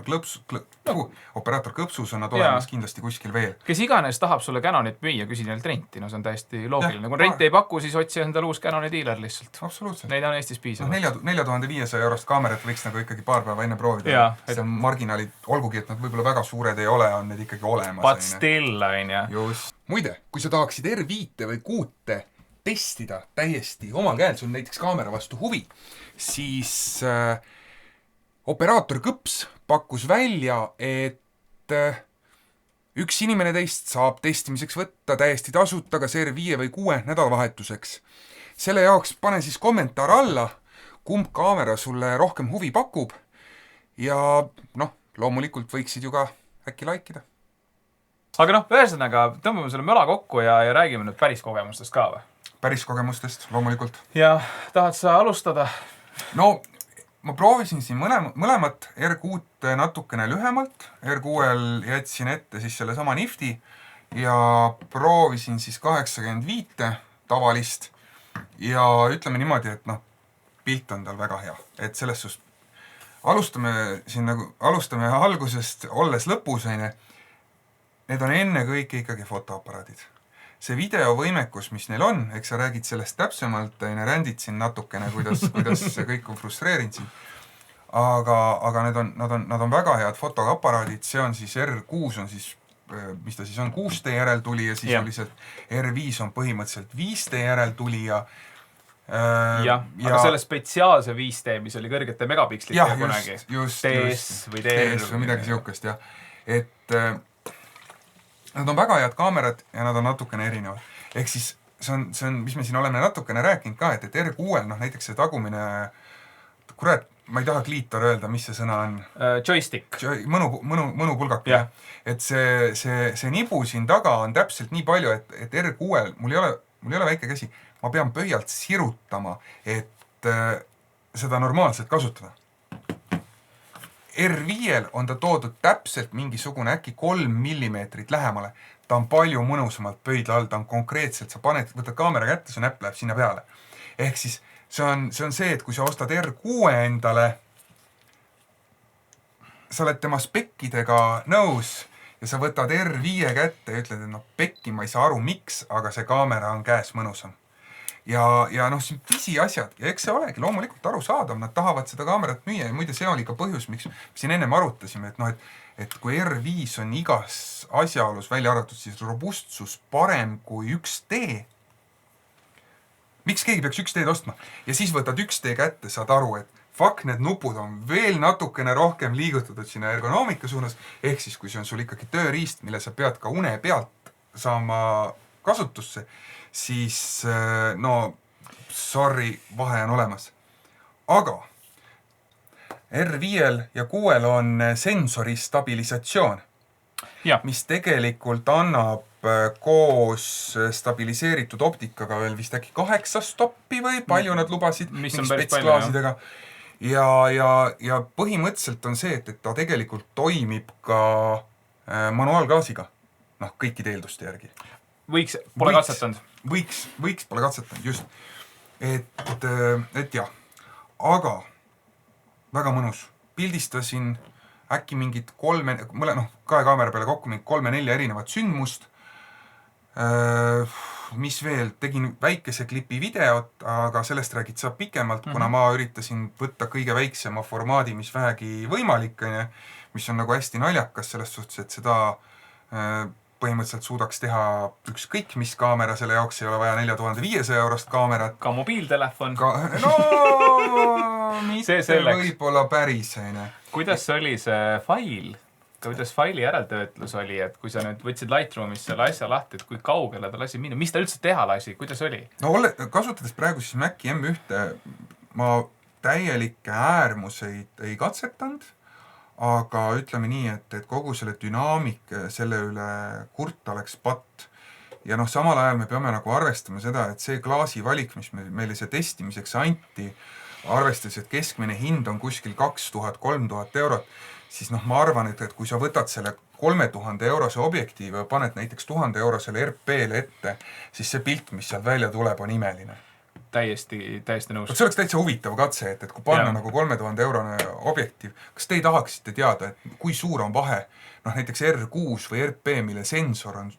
kõpsus on nad olemas kindlasti kuskil veel. Kes iganes tahab sulle Canonit müüa, küsi neilt renti, see on täiesti loogiline. Kui renti ei paku, siis otsi endale uus Canoni dealer lihtsalt. Absoluutselt. Neid on Eestis piisavalt. 4500 eurost kaamerat võiks nagu ikkagi paar päeva enne proovida. See on marginaalid, olgugi, et nad võib-olla väga suured ei ole, on need ikkagi olemas. But still, on ja. Just. Muide, kui sa tahaksid R5 või 6 testida täiesti omal käel, sul näiteks kaamera vastu huvi, siis operaator Kõps pakkus välja, et üks inimene teist saab testimiseks võtta täiesti tasuta kas R5 või 6 nädalavahetuseks. Selle jaoks pane siis kommentaar alla, kumb kaamera sulle rohkem huvi pakub ja loomulikult võiksid ju ka äkki laikida. Aga ühesõnaga, tõmbame selle möla kokku ja räägime nüüd päris kogemustest ka või? Päris kogemustest, loomulikult. Ja tahad sa alustada? Ma proovisin siin mõlemat R6 natukene lühemalt. R6-l jätsin ette siis selle sama Nifty ja proovisin siis 85 tavalist. Ja ütleme niimoodi, et pilt on tal väga hea. Et selles suhtes alustame algusest, olles lõpus. Need on enne kõik ikkagi fotoaparaadid. See videovõimekus, mis neil on, eks sa räägid sellest täpsemalt, rändid siin natukene, kuidas see kõik on frustreerinud siin. Aga nad on väga head fotoaparaadid, see on siis R6 on siis, mis ta siis on, 6D järeltulija, sisuliselt R5 on põhimõtteliselt 5D järeltulija. Aga selle spetsiaalse 5D, mis oli kõrgete megapikslite kunagi. TS või midagi siukest, jah. Et nad on väga head kaamerad ja nad on natukene erinevad. Ehk siis see on, mis me siin oleme natukene rääkinud ka, et R6-l näiteks see tagumine, kurat, ma ei taha kliitor öelda, mis see sõna on. Joystick. Mõnupulgak. Et see nibu siin taga on täpselt nii palju, et R6-l, mul ei ole väike käsi, ma pean pöialt sirutama, et seda normaalselt kasutada. R5-l on ta toodud täpselt mingisugune äkki 3 millimeetrit lähemale. Ta on palju mõnusamalt pöidla all, ta on konkreetselt, sa võtad kaamera kätte, su näpp läheb sinna peale. Ehk siis see on see, et kui sa ostad R6 endale, sa oled tema spekkidega nõus ja sa võtad R5 kätte ja ütled, et pekki ma ei saa aru, miks, aga see kaamera on käes mõnusam. Ja siin pisiasjad, ja eks see olegi loomulikult arusaadav, nad tahavad seda kaamerat müüa ja muide see oli ka põhjus, miks siin ennem arutasime, et kui R5 on igas asjaolus välja arvatud, siis robustsus parem kui 1D. Miks keegi peaks 1D ostma? Ja siis võtad 1D kätte, saad aru, et need nupud on veel natukene rohkem liigutatud sinna ergonoomika suunas, ehk siis kui see on sul ikkagi tööriist, mille sa pead ka une pealt saama kasutusse, siis sorry, vahe on olemas. Aga R5-l ja 6-l on sensori stabilisatsioon, mis tegelikult annab koos stabiliseeritud optikaga veel vist äkki 8 stoppi või palju nad lubasid mis on päris palju, spetsklaasidega. ja põhimõtteliselt on see, et ta tegelikult toimib ka manuaalgaasiga, noh, kõikide eelduste järgi. Pole katsetanud. Võiks, pole katsetanud, just. Et jah, aga väga mõnus. Pildistasin äkki mingid kahe kaamera peale kokku mingid 3-4 erinevat sündmust. Mis veel, tegin väikese klipi videot, aga sellest räägid saab pikemalt, kuna ma üritasin võtta kõige väiksema formaadi, mis vähegi võimalik, mis on nagu hästi naljakas selles suhtes, et seda põhimõtteliselt suudaks teha ükskõik mis kaamera, selle jaoks ei ole vaja 4500 eurost kaamerat. Ka mobiiltelefon. Mitte võib-olla päris. Kuidas oli see fail? Kuidas faili järeltöötlus oli, et kui sa nüüd võtsid Lightroomis selle asja lahti, et kui kaugele ta lasi minna, mis ta üldse teha lasi, kuidas oli? No kasutades praegu siis Maci M1, ma täielikke äärmuseid ei katsetanud, aga ütleme nii, et kogu selle dünaamik selle üle kurt oleks patt. Ja samal ajal me peame nagu arvestama seda, et see klaasi valik, mis meile see testimiseks anti, arvestades, et keskmine hind on kuskil 2000-3000 eurot, siis ma arvan, et kui sa võtad selle 3000 eurose objektiivi ja paned näiteks 1000 eurosele RP-le ette, siis see pilt, mis sealt välja tuleb, on imeline. Täiesti nõus. See oleks täitsa huvitav katse, et kui panna nagu 3000 eurone objektiiv, kas te tahaksite teada, et kui suur on vahe, näiteks R6 või RP, mille sensor on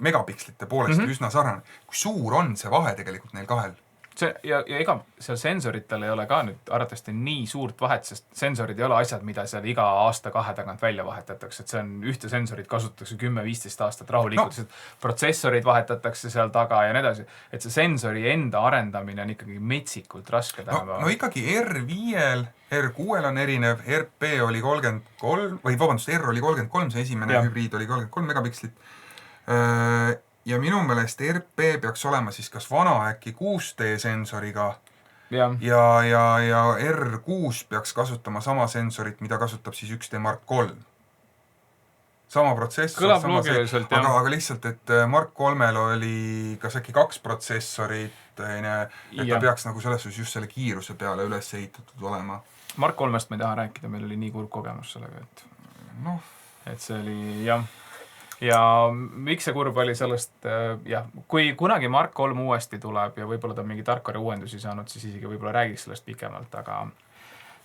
megapikslite poolest üsna sarnane, kui suur on see vahe tegelikult neil kahel? Ja ega seal sensoritel ei ole ka nüüd arvatavasti nii suurt vahet, sest sensorid ei ole asjad, mida seal iga aasta-kahe tagant välja vahetatakse, et see on ühte sensorit kasutatakse 10-15 aastat rahulikult, sest protsessorid vahetatakse seal taga ja nii edasi, et see sensori enda arendamine on ikkagi metsikult raske. No ikkagi R5-l, R6-l on erinev, RP oli 33, või vabandust, R oli 33, see esimene hübriid oli 33 megapikslit. Ja minu meelest RP peaks olema siis kas vana äkki 6D sensoriga ja R6 peaks kasutama sama sensorit, mida kasutab siis 1D Mark 3. Sama protsessor. Kõlab loogiliselt, jah. Aga lihtsalt, et Mark 3-l oli kas äkki 2 protsessorit, et ta peaks nagu selles just selle kiiruse peale üles ehitatud olema. Mark 3-st ma ei taha rääkida, meil oli nii kurb kogemus sellega, et see oli, jah. Ja miks see kurb oli sellest, kui kunagi Mark 3 uuesti tuleb ja võib-olla ta mingi tarkari uuendusi saanud, siis isegi võib-olla räägiks sellest pikemalt, aga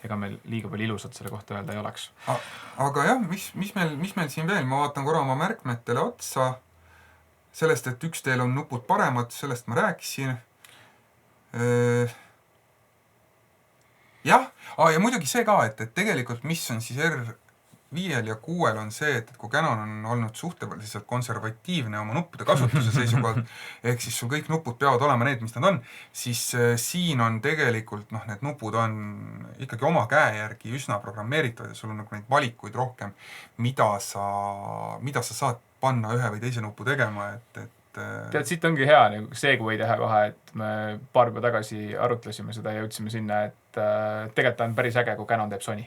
ega meil liiga palju ilusat selle kohta öelda ei oleks. Aga jah, mis meil siin veel? Ma vaatan korra oma märkmetele otsa. Sellest, et 1D on nupud paremad, sellest ma rääkisin. Jah, ja muidugi see ka, et tegelikult mis on siis R5-l ja 6-l on see, et kui Canon on olnud suhteliselt konservatiivne oma nuppude kasutuse seisukohalt, ehk siis sul kõik nupud peavad olema need, mis nad on, siis siin on tegelikult, need nupud on ikkagi oma käe järgi üsna programmeeritud ja sul on nagu neid valikuid rohkem, mida sa saad panna ühe või teise nupu tegema, Tead, siit ongi hea segue teha kohe, et me paar päeva tagasi arutlesime seda ja jõudsime sinna, et tegelikult on päris äge, kui Canon teeb Sony.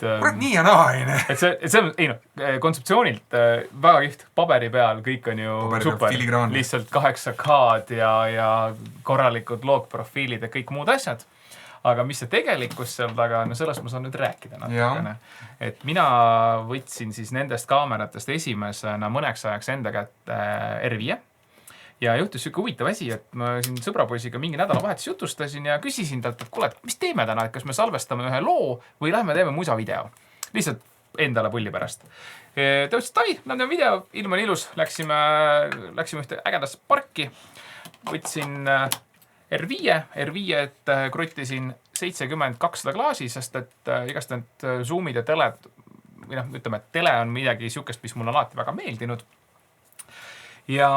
Kurat, nii ja naa, et see on, kontseptsioonilt väga kiht, paberi peal kõik on ju super, lihtsalt 8K-d ja korralikud loogprofiilid ja kõik muud asjad. Aga mis see tegelikkus seal taga on, sellest ma saan nüüd rääkida natukene. Et mina võtsin siis nendest kaameratest esimesena mõneks ajaks enda kätte R5 ja juhtus siuke huvitav asi, et ma siin sõbrapoisiga mingi nädalavahetus jutustasin ja küsisin talt, et kuule, mis teeme täna, et kas me salvestame ühe loo või lähme teeme musavideo. Lihtsalt endale pulli pärast. Ta ütles, et ai, lähme teeme video, ilm on ilus, läksime ühte ägedasse parki, võtsin R5-et kruttisin 70-200 klaasi, sest et igast need zoomid ja teled, või ütleme, et tele on midagi siukest, mis mulle alati väga meeldinud. Ja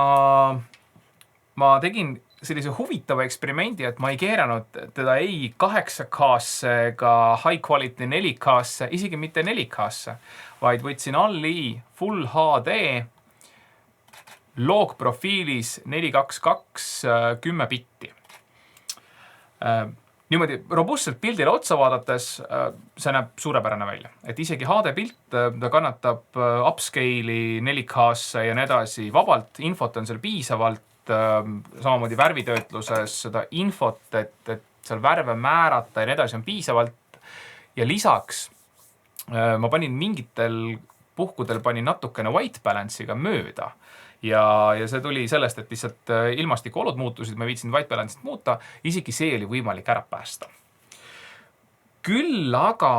ma tegin sellise huvitava eksperimendi, et ma ei keeranud teda ei 8K-sse ega high quality 4K-sse, isegi mitte 4K-sse, vaid võtsin All-E Full HD loogprofiilis 422 10 bitti. Niimoodi robustselt pildile otsa vaadates see näeb suurepärane välja. Et isegi HD pilt, ta kannatab upscale'i 4K-sse ja nii edasi vabalt, infot on seal piisavalt, samamoodi värvitöötluses seda infot, et seal värve määrata ja nii edasi on piisavalt. Ja lisaks ma panin mingitel puhkudel natukene white balance'iga mööda. Ja see tuli sellest, et lihtsalt ilmastikuolud muutusid, ma viitsin white balance'it muuta, isegi see oli võimalik ära päästa. Küll aga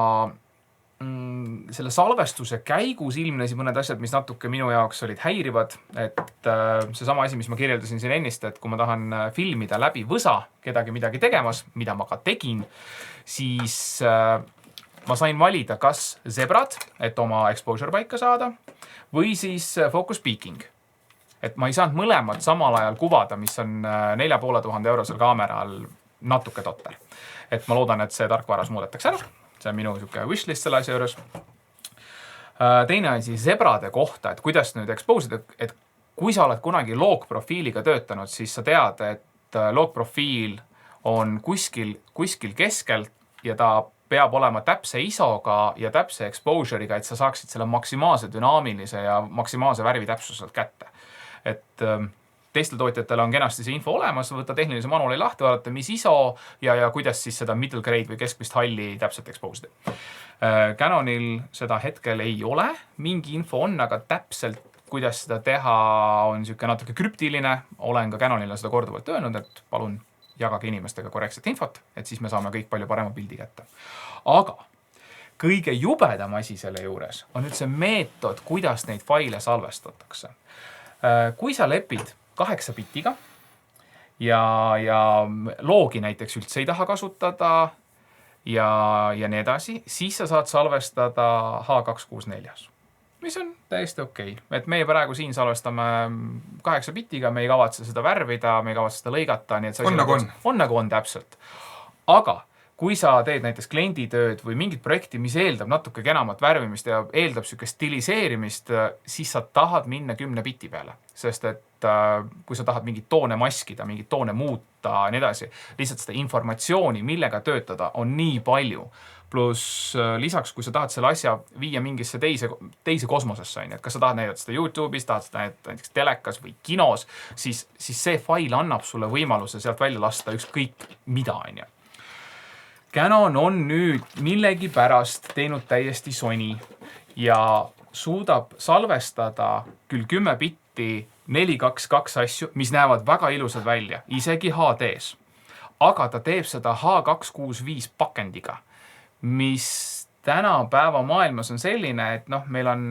selle salvestuse käigus ilmnesid mõned asjad, mis natuke minu jaoks olid häirivad, et seesama asi, mis ma kirjeldasin siin ennist, et kui ma tahan filmida läbi võsa kedagi midagi tegemas, mida ma ka tegin, siis ma sain valida kas zebrad, et oma exposure paika saada, või siis focus peaking. Et ma ei saanud mõlemad samal ajal kuvada, mis on 4500 eurosel kaameral natuke totter. Et ma loodan, et see tarkvaras muudetakse ära. See on minu wishlist selle asja juures. Teine asi zebrade kohta, et kuidas nüüd expose'ida, et kui sa oled kunagi log-profiiliga töötanud, siis sa tead, et log-profiil on kuskil keskel ja ta peab olema täpse ISO-ga ja täpse exposure'iga, et sa saaksid selle maksimaalse dünaamilise ja maksimaalse värvi täpsuselt kätte. Et teistel tootjatel on kenasti see info olemas, võtta tehnilise manuali lahti, vaadata, mis ISO ja kuidas siis seda middle grade või keskmist halli täpselt expose'ida. Canonil seda hetkel ei ole, mingi info on, aga täpselt kuidas seda teha on niisugune natuke krüptiline. Olen ka Canonile seda korduvalt öelnud, et palun jagage inimestega korrektset infot, et siis me saame kõik palju parema pildi kätte. Aga kõige jubedam asi selle juures on nüüd see meetod, kuidas neid faile salvestatakse. Kui sa lepid 8 bitiga ja loogi näiteks üldse ei taha kasutada ja nii edasi, siis sa saad salvestada H264, mis on täiesti okei. Et meie praegu siin salvestame 8 bitiga, me ei kavatse seda värvida, me ei kavatse seda lõigata. Nii et on nagu on täpselt. Aga kui sa teed näiteks klienditööd või mingit projekti, mis eeldab natuke enamat värvimist ja eeldab sükest stiliseerimist, siis sa tahad minna 10 biti peale. Sest et kui sa tahad mingit toone maskida, mingit toone muuta, nii edasi, lihtsalt seda informatsiooni, millega töötada, on nii palju. Plus lisaks, kui sa tahad selle asja viia mingisse teise kosmosesse, et kas sa tahad näidata seda YouTube'is, tahad seda näidata näiteks telekas või kinos, siis see fail annab sulle võimaluse sealt välja lasta ükskõik mida, on ju. Canon on nüüd millegi pärast teinud täiesti Sony ja suudab salvestada küll 10 bitti 422 asju, mis näevad väga ilusad välja, isegi HD-s. Aga ta teeb seda H265 pakendiga, mis tänapäeva maailmas on selline, et meil on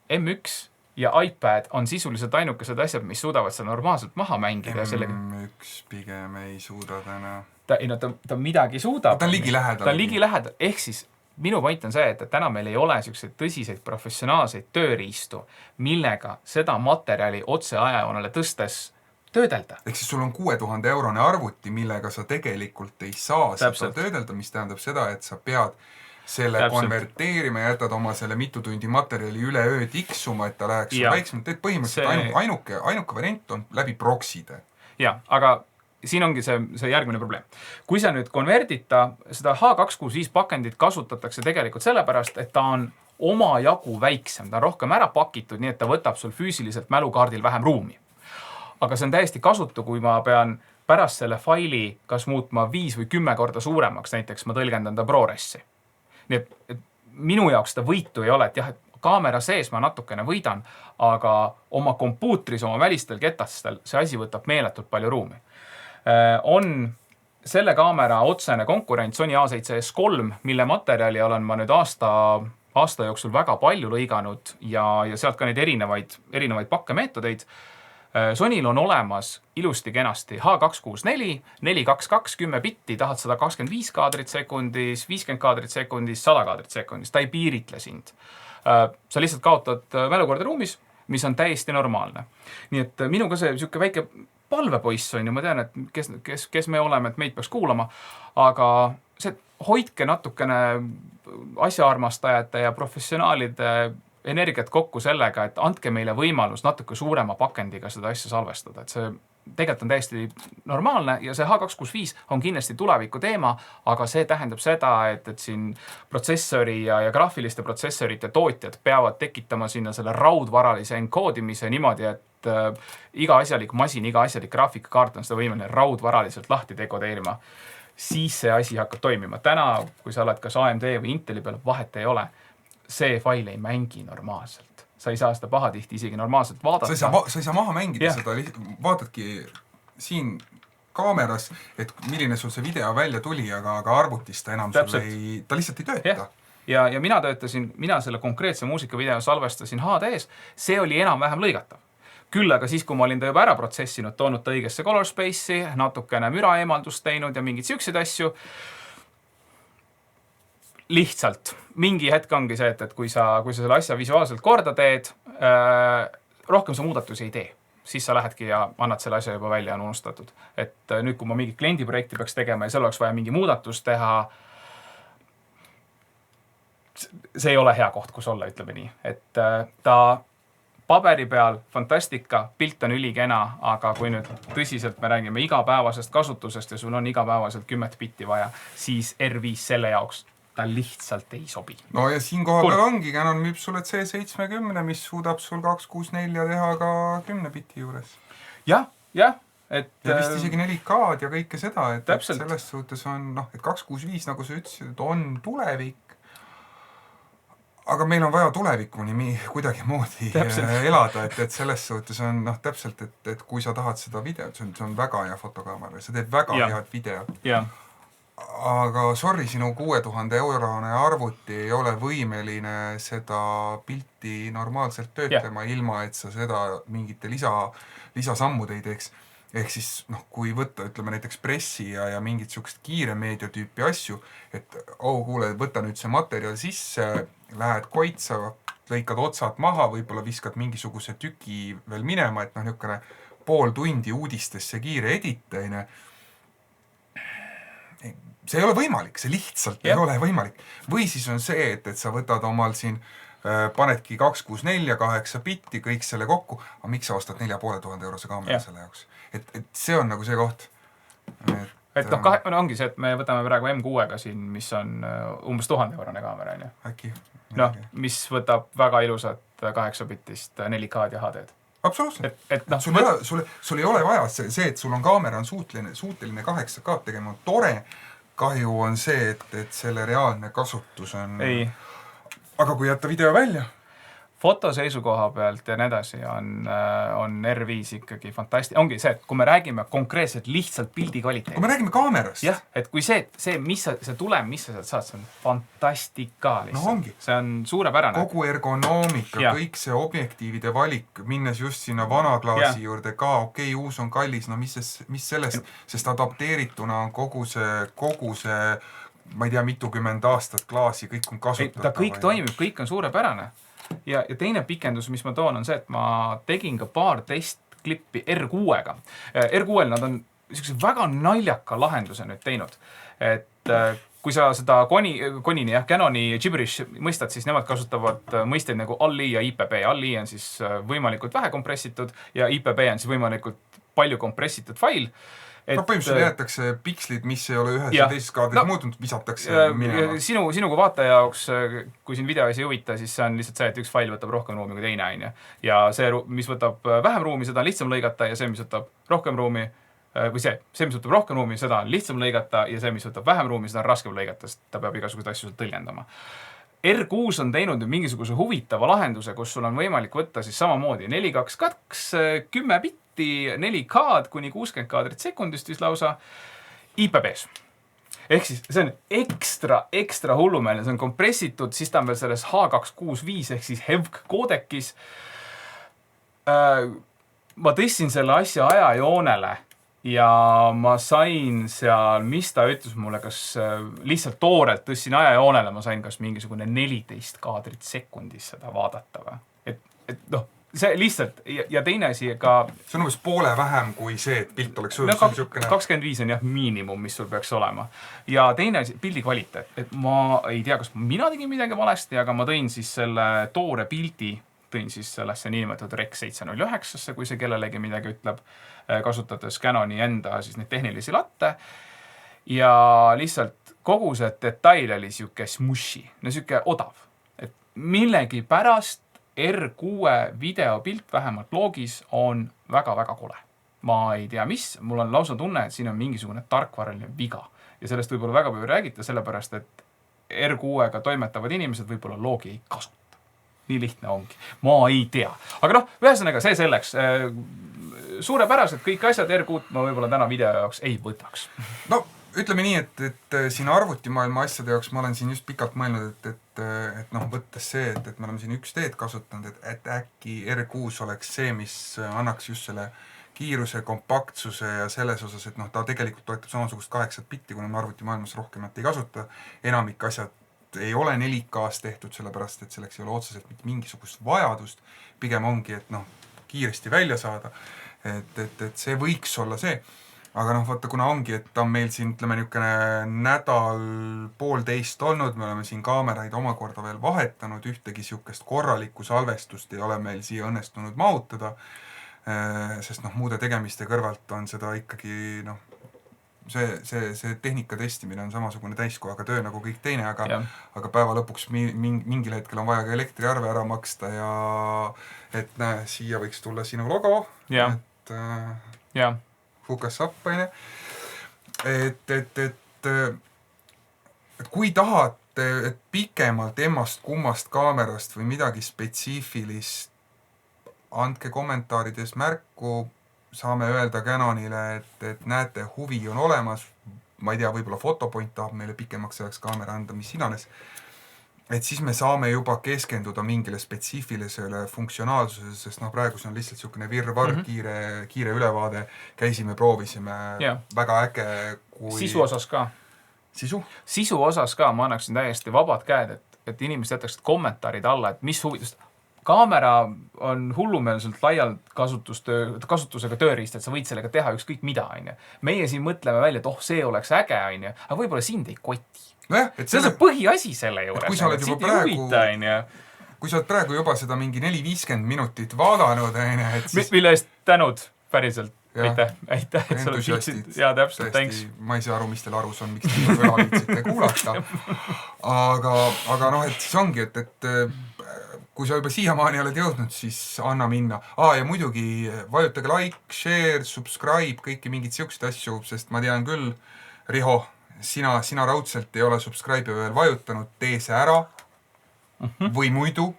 M1 ja iPad on sisuliselt ainukesed asjad, mis suudavad seda normaalselt maha mängida. M1 pigem ei suuda täna. Ta midagi suudab. Ta on ligilähedal. Ta on ligilähedal. Ehk siis minu point on see, et täna meil ei ole selliseid tõsiseid professionaalseid tööriistu, millega seda materjali otse ajajoonele tõstes töödelda. Ehk siis sul on 6000 eurone arvuti, millega sa tegelikult ei saa seda töödelda, mis tähendab seda, et sa pead selle konverteerima ja jätad oma selle mitu tundi materjali üle öö tiksuma, et ta läheks väiksemalt. Et põhimõtteliselt ainuke variant on läbi prokside. Ja, aga siin ongi see järgmine probleem. Kui sa nüüd konvertita, seda H265 pakendit kasutatakse tegelikult sellepärast, et ta on oma jagu väiksem, ta on rohkem ära pakitud, nii et ta võtab sul füüsiliselt mälukaardil vähem ruumi. Aga see on täiesti kasutu, kui ma pean pärast selle faili kas muutma 5 või 10 korda suuremaks, näiteks ma tõlgendan ta ProRes'i. Nii et minu jaoks seda võitu ei ole, et jah, kaamera sees ma natukene võidan, aga oma kompuutris, oma välistel ketastel see asi võtab meeletult palju ruumi. On selle kaamera otsene konkurent Sony A7S3, mille materjali olen ma nüüd aasta jooksul väga palju lõiganud ja sealt ka neid erinevaid pakkemeetodeid. Sonyl on olemas ilusti kenasti H264, 422, 10 bitti, tahad 125 kaadrit sekundis, 50 kaadrit sekundis, 100 kaadrit sekundis, ta ei piiritle sind. Sa lihtsalt kaotad mälukorda ruumis, mis on täiesti normaalne. Nii et minuga see siuke väike palvepoiss on ja ma tean, et kes me oleme, et meid peaks kuulama, aga see hoidke natukene asjaarmastajate ja professionaalide energiat kokku sellega, et andke meile võimalus natuke suurema pakendiga seda asja salvestada, et see tegelikult on täiesti normaalne ja see H265 on kindlasti tuleviku teema, aga see tähendab seda, et siin protsessori ja graafiliste protsessorite tootjad peavad tekitama sinna selle raudvaralise enkoodimise niimoodi, et iga asjalik masin, iga asjalik graafikakaart on seda võimeline raudvaraliselt lahti dekodeerima. siis see asi hakkab toimima. Täna, kui sa oled kas AMD või Inteli peal, vahet ei ole. See fail ei mängi normaalselt. Sa ei saa seda pahatihti isegi normaalselt vaadata. Sa ei saa maha mängida seda, vaatadki siin kaameras, et milline sul see video välja tuli, aga arvutis ta enam ta lihtsalt ei tööta. Ja mina selle konkreetse muusikavideo salvestasin HD-s, see oli enam-vähem lõigatav. Küll aga siis, kui ma olin ta juba ära protsessinud, toonud ta õigesse color space'i, natukene müra eemaldust teinud ja mingid siukseid asju, lihtsalt mingi hetk ongi see, et kui sa selle asja visuaalselt korda teed, rohkem sa muudatusi ei tee. Siis sa lähedki ja annad selle asja juba välja, on unustatud. Et nüüd, kui ma mingit kliendiprojekti peaks tegema ja seal oleks vaja mingi muudatus teha, see ei ole hea koht, kus olla, ütleme nii. Et ta paberi peal fantastika, pilt on ülikena, aga kui nüüd tõsiselt me räägime igapäevasest kasutusest ja sul on igapäevaselt 10 bitti vaja, siis R5 selle jaoks ta lihtsalt ei sobi. No ja siin koha peal ongi, Canon müüb sulle C70, mis suudab sul 264 teha ka 10 bitti juures. Jah. Et, ja vist isegi 4K-d ja kõike seda, et selles suhtes on, et 265, nagu sa ütlesid, on tulevik. Aga meil on vaja tulevikuni kuidagi moodi elada, et selles suhtes on täpselt, et kui sa tahad seda videot, see on väga hea fotokaamera, sa teed väga head videot. Aga sorry, sinu 6000 eurone arvuti ei ole võimeline seda pilti normaalselt töötlema, ilma et sa seda mingite lisasammude ei teeks. Ehk siis, kui võtta, ütleme näiteks pressi ja mingit siukest kiire meediatüüpi asju, et kuule, võta nüüd see materjal sisse, lähed koitsa, lõikad otsad maha, võib-olla viskad mingisuguse tüki veel minema, et niisugune pool tundi uudistesse kiire editeine. See ei ole võimalik, see lihtsalt ei ole võimalik. Või siis on see, et sa võtad omal siin, panedki 264, 8 bitti, kõik selle kokku, aga miks sa ostad 4500 eurose kaamera selle jaoks? Et see on nagu see koht. Ongi see, et me võtame praegu M6-ga siin, mis on umbes 1000 eurone kaamera. Äkki. Mis võtab väga ilusat 8-bittist 4K-d ja HD-d. Absoluutselt. Sul ei ole vaja see, et sul on kaamera on suuteline 8K tegema, tore. Kahju on see, et selle reaalne kasutus on... Ei. Aga kui jätta video välja? Fotoseisukoha pealt ja nedasi on R5 ikkagi fantastika. Ongi see, et kui me räägime konkreetselt lihtsalt pildi kvaliteedi. Kui me räägime kaamerast. Jah, et kui see tulem, mis sa sealt saad, see on fantastika lihtsalt. No ongi. See on suurepärane. Kogu ergonoomika, kõik see objektiivide valik, minnes just sinna vana klaasi juurde ka, uus on kallis, no mis sellest, sest adapteerituna on kogu see ma ei tea, mitukümmend aastat klaasi, kõik on kasutatav. Ta kõik toimib, kõik on suurepärane. Ja teine pikendus, mis ma toon, on see, et ma tegin ka paar testklippi R6-ga. R6-l nad on niisuguse väga naljaka lahenduse nüüd teinud. Et kui sa seda Canoni gibberish mõistad, siis nemad kasutavad mõisteid nagu ALI ja IPB. ALI on siis võimalikult vähe kompressitud ja IPB on siis võimalikult palju kompressitud fail. Põhimõtteliselt jäetakse pikslid, mis ei ole ühes ja teises kaadris muutunud, visatakse minema. Sinu kui vaataja jaoks, kui siin video ei huvita, siis see on lihtsalt see, et üks fail võtab rohkem ruumi kui teine. Ja see, mis võtab vähem ruumi, seda on lihtsam lõigata ja see, mis võtab rohkem ruumi, või see, mis võtab rohkem ruumi, seda on lihtsam lõigata ja see, mis võtab vähem ruumi, seda on raskem lõigata, sest ta peab igasuguseid asju tõlgendama. R6 on teinud mingisuguse huvitava lahenduse, kus sul on võimalik võtta siis samamoodi 422, 10 bitti, 4K-d kuni 60 kaadrit sekundist vist lausa IPB-s. Ehk siis see on ekstra hullumeelne, see on kompressitud, siis ta on veel selles H265 ehk siis HEVC koodekis. Ma tõstsin selle asja ajajoonele ja ma sain seal, mis ta ütles mulle, kas lihtsalt toorelt tõstsin ajajoonele, ma sain kas mingisugune 14 kaadrit sekundis seda vaadata. Et see lihtsalt, ja teine asi ka... See on umbes poole vähem kui see, et pilt oleks 25 on jah miinimum, mis sul peaks olema. Ja teine asi, pildi kvaliteet. Et ma ei tea, kas mina tegin midagi valesti, aga ma tõin siis selle toore pildi, tõin siis sellesse niinimetatud Rec 709-sse, kui see kellelegi midagi ütleb, kasutades Canoni enda siis neid tehnilisi latte. Ja lihtsalt kogu see detail oli siuke smushi, siuke odav. Et millegi pärast R6 videopilt vähemalt loogis on väga-väga kole. Ma ei tea mis, mul on lausa tunne, et siin on mingisugune tarkvaraline viga. ja sellest võib-olla väga palju räägita, sellepärast et R6-ga toimetavad inimesed võib-olla loogi ei kasuta. Nii lihtne ongi. Ma ei tea. Aga noh, ühesõnaga see selleks. Suurepäraselt kõik asjad R6 ma võib-olla täna video jaoks ei võtaks. No ütleme nii, et siin arvutimaailma asjade jaoks ma olen siin just pikalt mõelnud, et noh, võttes see, et me oleme siin 1D kasutanud, et äkki R6 oleks see, mis annaks just selle kiiruse, kompaktsuse ja selles osas, et noh, ta tegelikult toetab samasugust 8 bitti, kuna me arvutimaailmas rohkemat ei kasuta. Enamik asjad ei ole 4K-s tehtud, sellepärast, et selleks ei ole otseselt mitte mingisugust vajadust. Pigem ongi, et noh, kiiresti välja saada. Et see võiks olla see. Aga noh, vaata, kuna ongi, et ta on meil siin, ütleme, niisugune nädal, poolteist olnud, me oleme siin kaameraid omakorda veel vahetanud, ühtegi niisugust korralikku salvestust ei ole meil siia õnnestunud mahutada, sest noh, muude tegemiste kõrvalt on seda ikkagi, noh, see tehnika testimine on samasugune täiskohaga töö nagu kõik teine, aga päeva lõpuks mingil hetkel on vaja ka elektriarve ära maksta ja et näe, siia võiks tulla sinu logo, et focus up, on ju. Et kui tahate, et pikemalt emmast-kummast kaamerast või midagi spetsiifilist, andke kommentaarides märku, saame öelda Canonile, et näete, huvi on olemas, ma ei tea, võib-olla Fotopoint tahab meile pikemaks selleks kaamera anda, mis iganes, et siis me saame juba keskenduda mingile spetsiifilisele funktsionaalsusele, sest noh, praegu see on lihtsalt niisugune virvarr, kiire ülevaade, käisime, proovisime, väga äge kui... Sisu osas ka. Sisu osas ka ma annaksin täiesti vabad käed, et inimesed jätaksid kommentaarid alla, et mis huvitust. Kaamera on hullumeelselt laialt kasutusega tööriist, et sa võid sellega teha ükskõik mida, on ju. Meie siin mõtleme välja, et see oleks äge, on ju, aga võib-olla sind ei koti. See on see põhiasi selle juures. Kui sa oled praegu juba seda mingi 4-50 minutit vaadanud, et siis... Mille eest tänud päriselt. Aitäh, et sa oled viitsid. Jaa, täpselt, thanks. Ma ei saa aru, mis teil arus on, miks te väga viitsite kuulata. Aga noh, et siis ongi, et kui sa juba siiamaani oled jõudnud, siis anna minna. Ja muidugi vajutage like, share, subscribe, kõiki mingid siuksed asju, sest ma tean küll, Riho, sina raudselt ei ole subscribe'i veel vajutanud, tee see ära või muidu.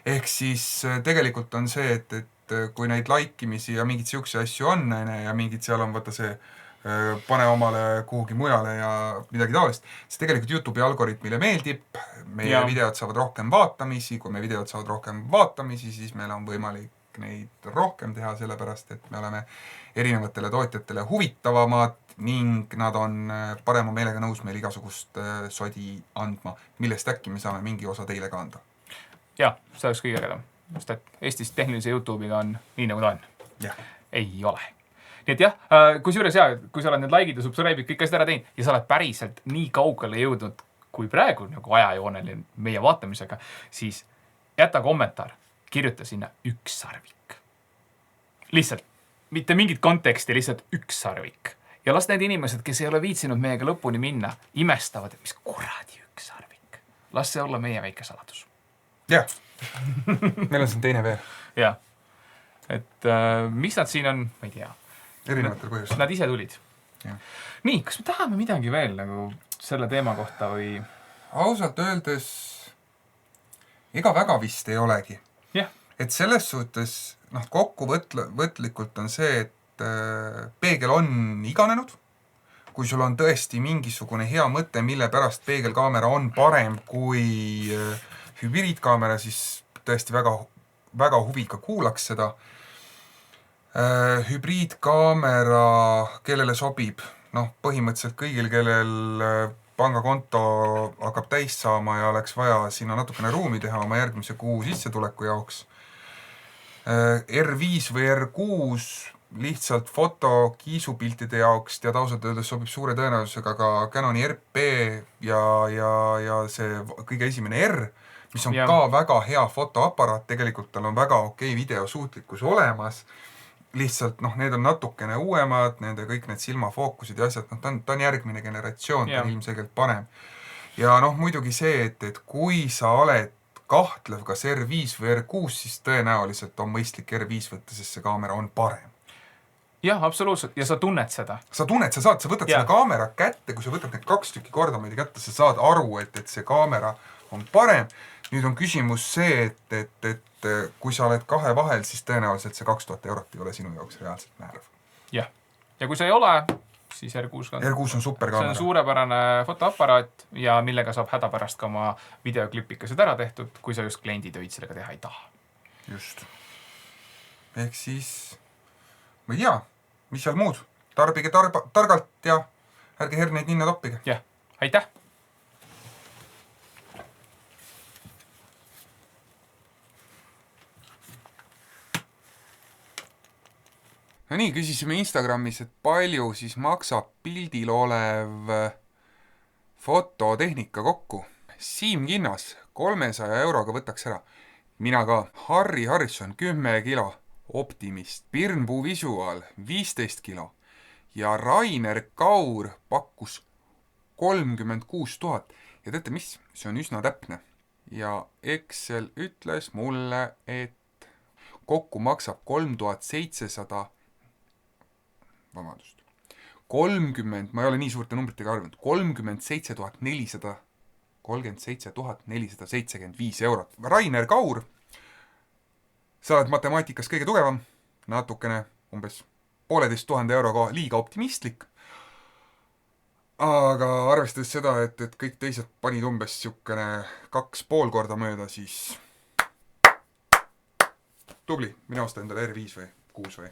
Ehk siis tegelikult on see, et kui neid laikimisi ja mingid siukse asju on ja mingid seal on, vaata see pane omale kuhugi mujale ja midagi taolist, siis tegelikult YouTube'i algoritmile meeldib, meie videod saavad rohkem vaatamisi, kui meie videod saavad rohkem vaatamisi, siis meil on võimalik neid rohkem teha, sellepärast et me oleme erinevatele tootjatele huvitavamad ning nad on parema meelega nõus meil igasugust sodi andma, millest äkki me saame mingi osa teile ka anda. Jah, see oleks kõige ägedam, sest et Eestis tehnilise YouTube'iga on nii nagu ta on. Ei ole. Nii et jah, kui sa oled need like'id ja subscribe'id kõik asjad ära teinud ja sa oled päriselt nii kaugele jõudnud kui praegu nagu ajajoonel meie vaatamisega, siis jäta kommentaar, kirjuta sinna üks sarvik. Lihtsalt, mitte mingit konteksti, lihtsalt üks sarvik. Ja las need inimesed, kes ei ole viitsinud meiega lõpuni minna, imestavad, et mis kuradi üks sarvik. Las see olla meie väike saladus. Jah, meil on siin teine veel. Jah, et miks nad siin on, ma ei tea. Erinevatel põhjustel. Nad ise tulid. Nii, kas me tahame midagi veel nagu selle teema kohta või? Ausalt öeldes, ega väga vist ei olegi. Et selles suhtes, kokkuvõtlikult on see, et peegel on iganenud. Kui sul on tõesti mingisugune hea mõte, mille pärast peegelkaamera on parem kui hübriidkaamera, siis tõesti väga, väga huviga kuulaks seda. Hübriidkaamera, kellele sobib, põhimõtteliselt kõigil, kellel pangakonto hakkab täis saama ja oleks vaja sinna natukene ruumi teha oma järgmise kuu sissetuleku jaoks. R5 või R6 lihtsalt foto kiisupiltide jaoks tead ausalt öeldes sobib suure tõenäosusega ka Canoni RP ja see kõige esimene R, mis on ka väga hea fotoaparaat, tegelikult tal on väga okei videosuutlikkus olemas. Lihtsalt, need on natukene uuemad, nende kõik need silmafookusid ja asjad, ta on järgmine generatsioon, ta on ilmselgelt parem. Ja muidugi see, et kui sa oled kahtlev kas R5 või R6, siis tõenäoliselt on mõistlik R5 võtta, sest see kaamera on parem. jah, absoluutselt. Ja sa tunned seda. Sa võtad selle kaamera kätte, kui sa võtad need 2 tükki kordamoidi kätte, sa saad aru, et see kaamera on parem. Nüüd on küsimus see, et kui sa oled kahe vahel, siis tõenäoliselt see 2000 eurot ei ole sinu jaoks reaalselt määrav. Jah. Ja kui sa ei ole, siis R6 on super kaamera. See on suurepärane fotoaparaat ja millega saab hädapärast ka oma videoklipikesed ära tehtud, kui sa just klienditöid sellega teha ei taha. Just. Ehk siis, ma ei tea, mis seal muud. Tarbige targalt ja ärge herneid ninna toppige. Jah, aitäh! No nii, küsisime Instagramis, et palju siis maksab pildil olev fototehnika kokku. Siim Kinnas 300 euroga võtaks ära. Mina ka. Harri Harrison 10 kilo. Optimist. Birnpuu Visual 15 kilo. Ja Rainer Kaur pakkus 36 000. Ja teate mis? See on üsna täpne. Ja Excel ütles mulle, et kokku maksab 3700 vabandust. 30, ma ei ole nii suurte numbritega arvanud, 37 475 eurot. Rainer Kaur, sa oled matemaatikas kõige tugevam, natukene umbes 1500 euroga liiga optimistlik, aga arvestades seda, et kõik teised panid umbes siukene 2,5 korda mööda, siis tubli, mina ostan endale R5 või 6 või